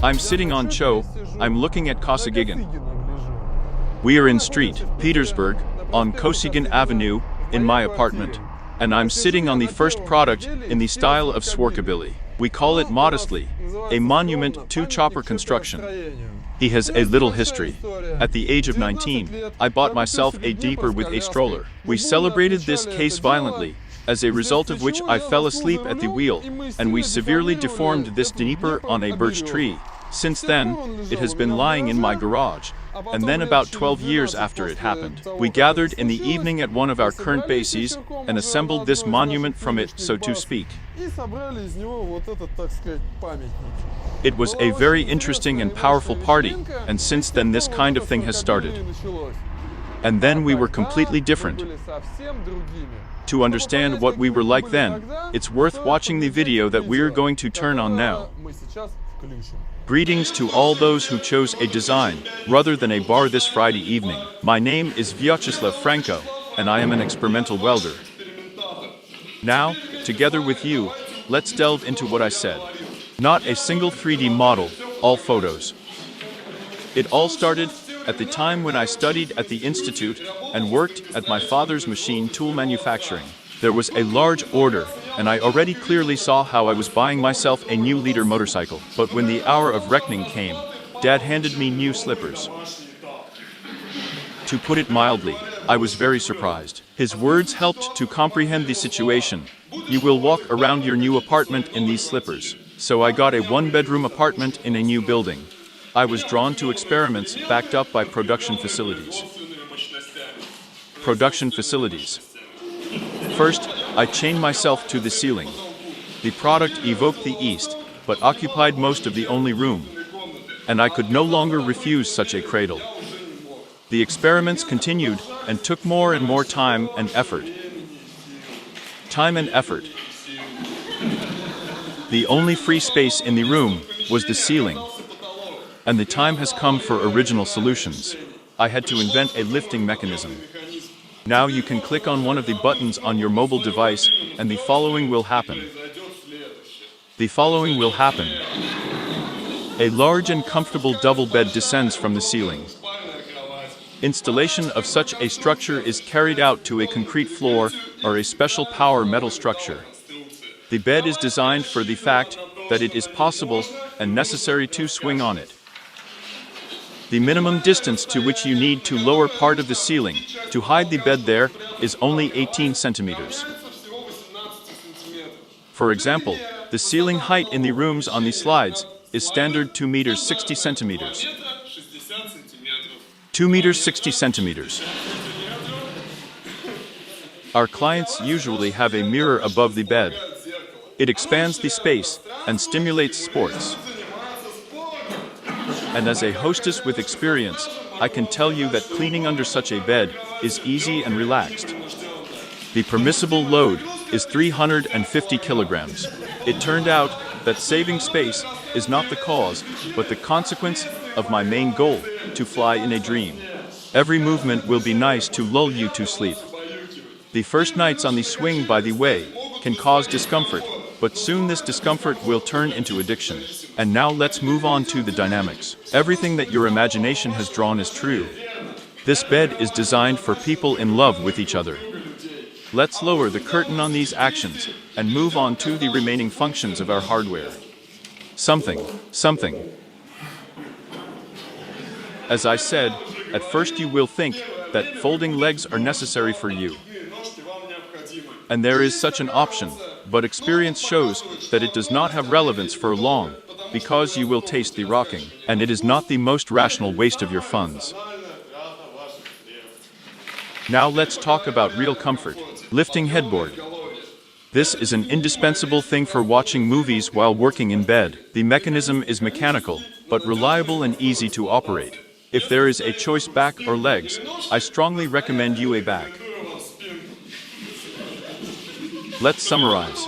I'm sitting on Cho, I'm looking at Kosygin. We are in street, Petersburg, on Kosygin Avenue, in my apartment. And I'm sitting on the first product in the style of Swarkabilly. We call it modestly, a monument to chopper construction. He has a little history. At the age of 19, I bought myself a Dnieper with a stroller. We celebrated this case violently, as a result of which I fell asleep at the wheel, and we severely deformed this Dnieper on a birch tree. Since then, it has been lying in my garage, and then about 12 years after it happened, we gathered in the evening at one of our current bases and assembled this monument from it, so to speak. It was a very interesting and powerful party, and since then this kind of thing has started. And then we were completely different. To understand what we were like then, it's worth watching the video that we're going to turn on now. Greetings to all those who chose a design, rather than a bar this Friday evening. My name is Vyacheslav Franco, and I am an experimental welder. Now, together with you, let's delve into what I said. Not a single 3D model, all photos. It all started at the time when I studied at the institute and worked at my father's machine tool manufacturing. There was a large order, and I already clearly saw how I was buying myself a new liter motorcycle. But when the hour of reckoning came, Dad handed me new slippers. To put it mildly, I was very surprised. His words helped to comprehend the situation. You will walk around your new apartment in these slippers. So I got a one-bedroom apartment in a new building. I was drawn to experiments backed up by production facilities. Production facilities. First, I chained myself to the ceiling. The product evoked the east, but occupied most of the only room. And I could no longer refuse such a cradle. The experiments continued and took more and more time and effort. Time and effort. The only free space in the room was the ceiling. And the time has come for original solutions. I had to invent a lifting mechanism. Now you can click on one of the buttons on your mobile device, and the following will happen. The following will happen. A large and comfortable double bed descends from the ceiling. Installation of such a structure is carried out to a concrete floor or a special power metal structure. The bed is designed for the fact that it is possible and necessary to swing on it. The minimum distance to which you need to lower part of the ceiling to hide the bed there is only 18 centimeters. For example, the ceiling height in the rooms on the slides is standard 2 meters 60 centimeters. 2 meters 60 centimeters. Our clients usually have a mirror above the bed. It expands the space and stimulates sports. And as a hostess with experience, I can tell you that cleaning under such a bed is easy and relaxed. The permissible load is 350 kilograms. It turned out that saving space is not the cause, but the consequence of my main goal, to fly in a dream. Every movement will be nice to lull you to sleep. The first nights on the swing, by the way, can cause discomfort, but soon this discomfort will turn into addiction. And now let's move on to the dynamics. Everything that your imagination has drawn is true. This bed is designed for people in love with each other. Let's lower the curtain on these actions and move on to the remaining functions of our hardware. Something. As I said, at first you will think that folding legs are necessary for you. And there is such an option, but experience shows that it does not have relevance for long, because you will taste the rocking, and it is not the most rational waste of your funds. Now let's talk about real comfort. Lifting headboard. This is an indispensable thing for watching movies while working in bed. The mechanism is mechanical, but reliable and easy to operate. If there is a choice, back or legs, I strongly recommend you a back. Let's summarize.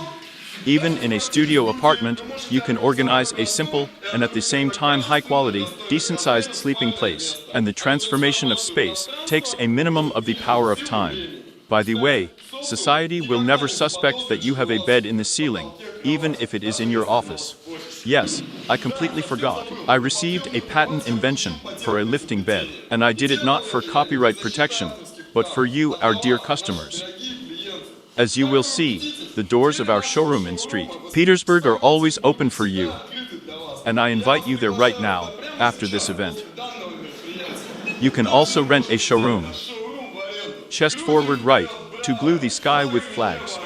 Even in a studio apartment, you can organize a simple and at the same time high-quality, decent-sized sleeping place, and the transformation of space takes a minimum of the power of time. By the way, society will never suspect that you have a bed in the ceiling, even if it is in your office. Yes, I completely forgot. I received a patent invention for a lifting bed, and I did it not for copyright protection, but for you, our dear customers. As you will see, the doors of our showroom in Street Petersburg are always open for you, and I invite you there right now, after this event. You can also rent a showroom. Chest forward right, to glue the sky with flags.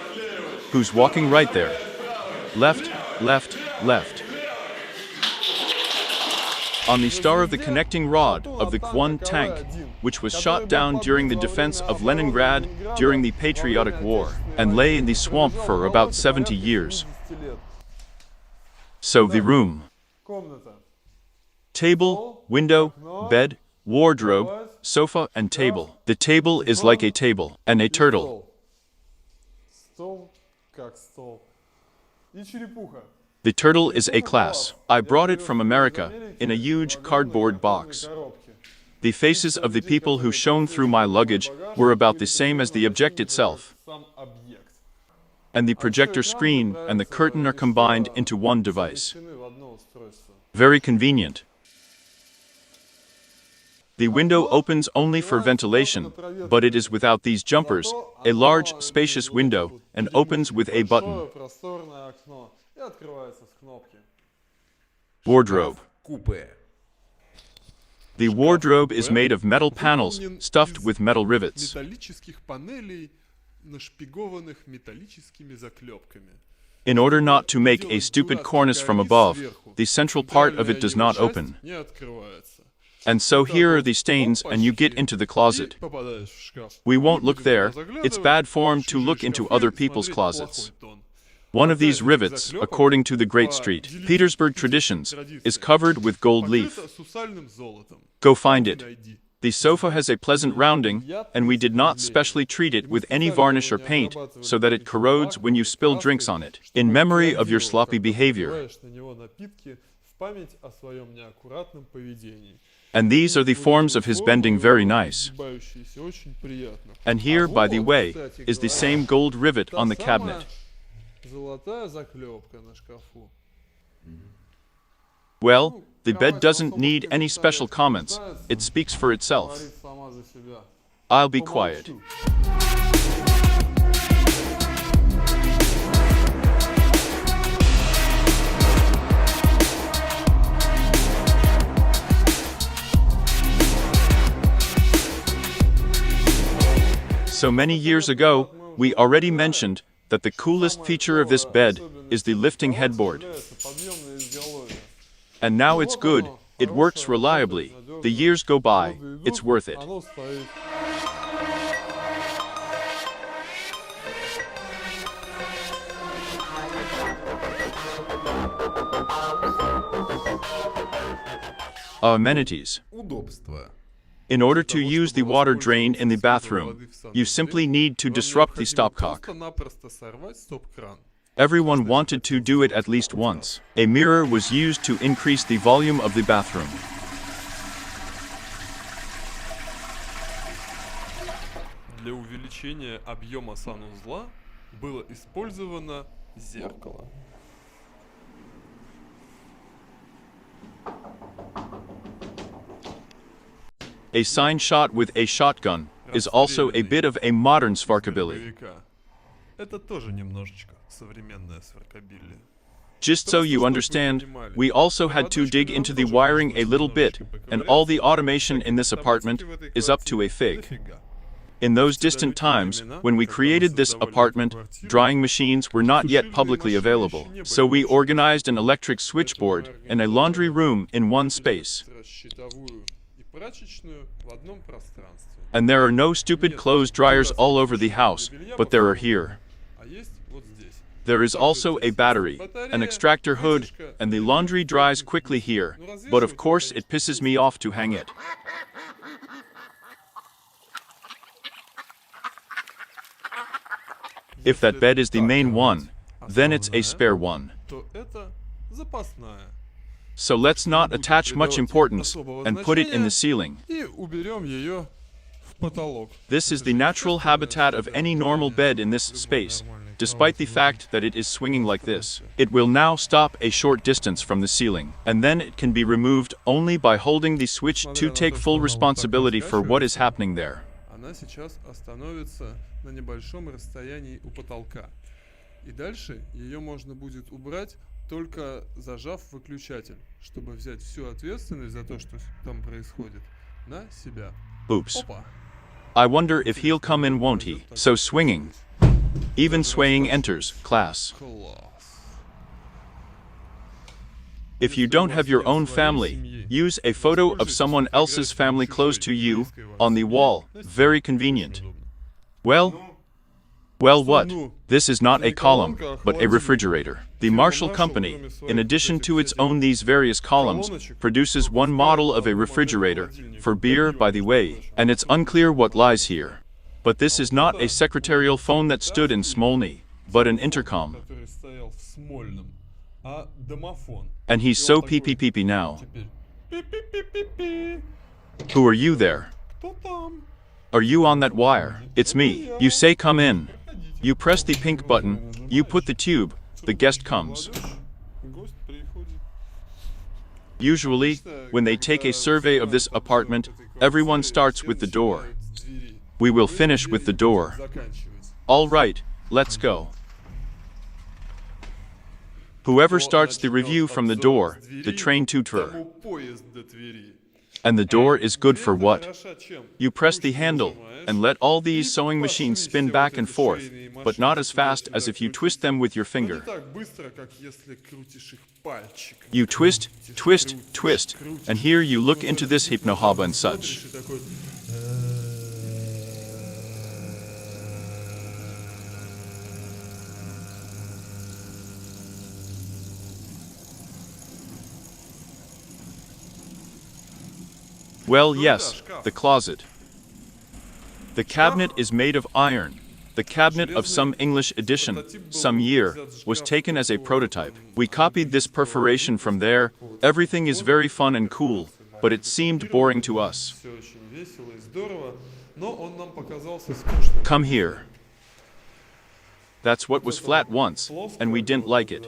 Who's walking right there? Left, left, left. On the star of the connecting rod of the Kwon tank, which was shot down during the defense of Leningrad during the Patriotic War, and lay in the swamp for about 70 years. So the room. Table, window, bed, wardrobe, sofa and table. The table is like a table, and a turtle. The turtle is a class. I brought it from America, in a huge cardboard box. The faces of the people who shone through my luggage were about the same as the object itself. And the projector screen and the curtain are combined into one device. Very convenient. The window opens only for ventilation, but it is without these jumpers, a large, spacious window, and opens with a button. Wardrobe. The wardrobe is made of metal panels stuffed with metal rivets. In order not to make a stupid cornice from above, the central part of it does not open. And so here are the stains and you get into the closet. We won't look there, it's bad form to look into other people's closets. One of these rivets, according to the Great Street Petersburg traditions, is covered with gold leaf. Go find it. The sofa has a pleasant rounding, and we did not specially treat it with any varnish or paint, so that it corrodes when you spill drinks on it, in memory of your sloppy behavior. And these are the forms of his bending, very nice. And here, by the way, is the same gold rivet on the cabinet. Well, the bed doesn't need any special comments, it speaks for itself. I'll be quiet. So many years ago, we already mentioned that the coolest feature of this bed is the lifting headboard. And now it's good, it works reliably, the years go by, it's worth it. Amenities. In order to use the water drain in the bathroom, you simply need to disrupt the stopcock. Everyone wanted to do it at least once. A mirror was used to increase the volume of the bathroom. Для увеличения объема санузла было использовано зеркало. A sign shot with a shotgun is also a bit of a modern svarkabilly. Это тоже немножечко современное сваркабилли. Just so you understand, we also had to dig into the wiring a little bit, and all the automation in this apartment is up to a fig. In those distant times, when we created this apartment, drying machines were not yet publicly available. So we organized an electric switchboard and a laundry room in one space. And there are no stupid clothes dryers all over the house, but there are here. There is also a battery, an extractor hood, and the laundry dries quickly here, but of course it pisses me off to hang it. If that bed is the main one, then it's a spare one. So let's not attach much importance and put it in the ceiling. This is the natural habitat of any normal bed in this space, despite the fact that it is swinging like this. It will now stop a short distance from the ceiling, and then it can be removed only by holding the switch to take full responsibility for what is happening there. Она сейчас остановится на небольшом расстоянии у потолка. И дальше ее можно будет убрать, только зажав выключатель, чтобы взять всю ответственность за то, что там происходит, на себя. Oops. Опа. I wonder if he'll come in, won't he? So swinging. Even swaying enters, class. Класс. If you don't have your own family, use a photo of someone else's family close to you on the wall. Very convenient. Well, what? This is not a column, but a refrigerator. The Marshall Company, in addition to its own these various columns, produces one model of a refrigerator, for beer by the way, and it's unclear what lies here. But this is not a secretarial phone that stood in Smolny, but an intercom. Который стоял в Смольном, а домофон. And he's so pee now. Теперь пи-пи-пи-пи-пи. Who are you there? Кто там? Are you on that wire? It's me. You say come in. You press the pink button, you put the tube, the guest comes. Гость приходит. Usually, when they take a survey of this apartment, everyone starts with the door. We will finish with the door. All right, let's go. Whoever starts the review from the door, the train tutor. Тому поезд до Твери. And the door is good for what? Хороша чем? You press the handle, and let all these sewing machines spin back and forth, but not as fast as if you twist them with your Но не finger. так быстро, как если крутишь их пальчиком. You twist, twist, twist, and here you look into this hypnohaba and such. И такой, Well, yes, the closet. The cabinet is made of iron. The cabinet of some English edition, some year, was taken as a prototype. We copied this perforation from there. Everything is very fun and cool, but it seemed boring to us. Всё очень весело и здорово, но он нам показался скучным. Come here. That's what was flat once, and we didn't like it.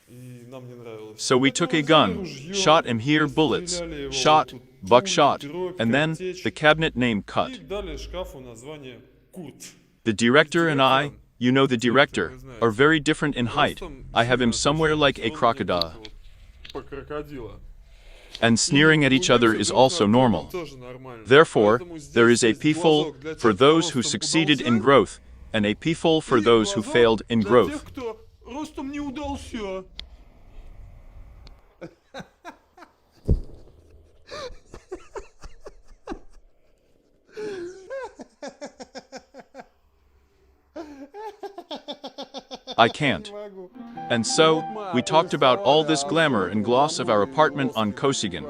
И нам не нравилось. So we took a gun, shot him here bullets, shot, buckshot, and then the cabinet name И cut. дали шкафу название Курт. The director and I, you know the director, are very different in height. I have him somewhere like a crocodile. По крокодила. And sneering at each other is also normal. Тоже нормально. Therefore, Поэтому здесь there is a есть peaful глазок для for тех, those кто who ростом succeeded in подался, growth, and a peaful for и those who глазок failed in для growth. тех, кто ростом не удался. I can't. And so, we talked about all this glamour and gloss of our apartment on Kosygin,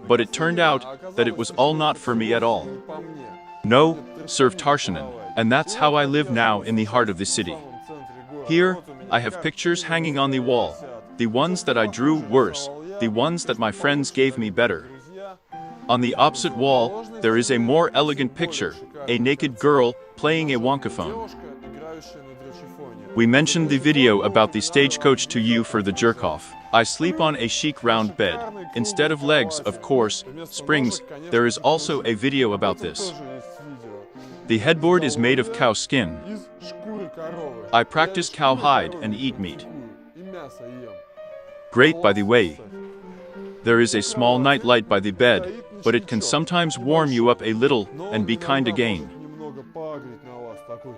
but it turned out that it was all not for me at all. По мне. No, served Tarshinin, and that's how I live now in the heart of the city. В центре города. Here, Вот у меня I have как pictures hanging on the wall. The ones that I drew worse, the ones that my friends gave me better. друзья. On the opposite wall, there is a more elegant picture, a naked girl playing a wonkaphone. Девушка, играющая на дрочефоне. We mentioned the video about the stagecoach to you for the jerk-off. I sleep on a chic round bed. Instead of legs, of course, springs. There is also a video about this. Тоже есть видео. The headboard is made of cow skin. Из шкуры коровы. I practice Я cowhide шкуру and коровы eat meat. и мясо ем. Great, by the way. There is a small night light by the bed, but it can sometimes warm you up a little Но and be kind иногда again. может немного поагрить на вас, такой.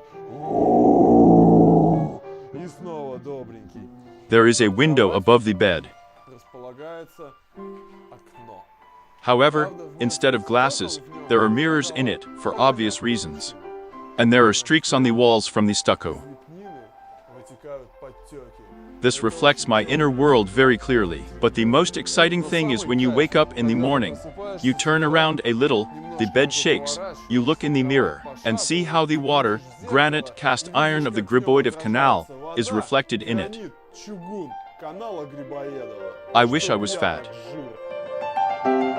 И снова добренький. There is a window above the bed. Располагается окно. However, instead of glasses, there are mirrors in it, for obvious reasons. And there are streaks on the walls from the stucco. Из лепнины вытекают подтеки. This reflects my inner world very clearly. But the most exciting thing is when you wake up in the morning, you turn around a little, the bed shakes, you look in the mirror, and see how the water, granite, cast iron of the Griboidov Canal, is reflected in it. Гранит, чугун, канала Грибоедова. I wish I was fat. Жир.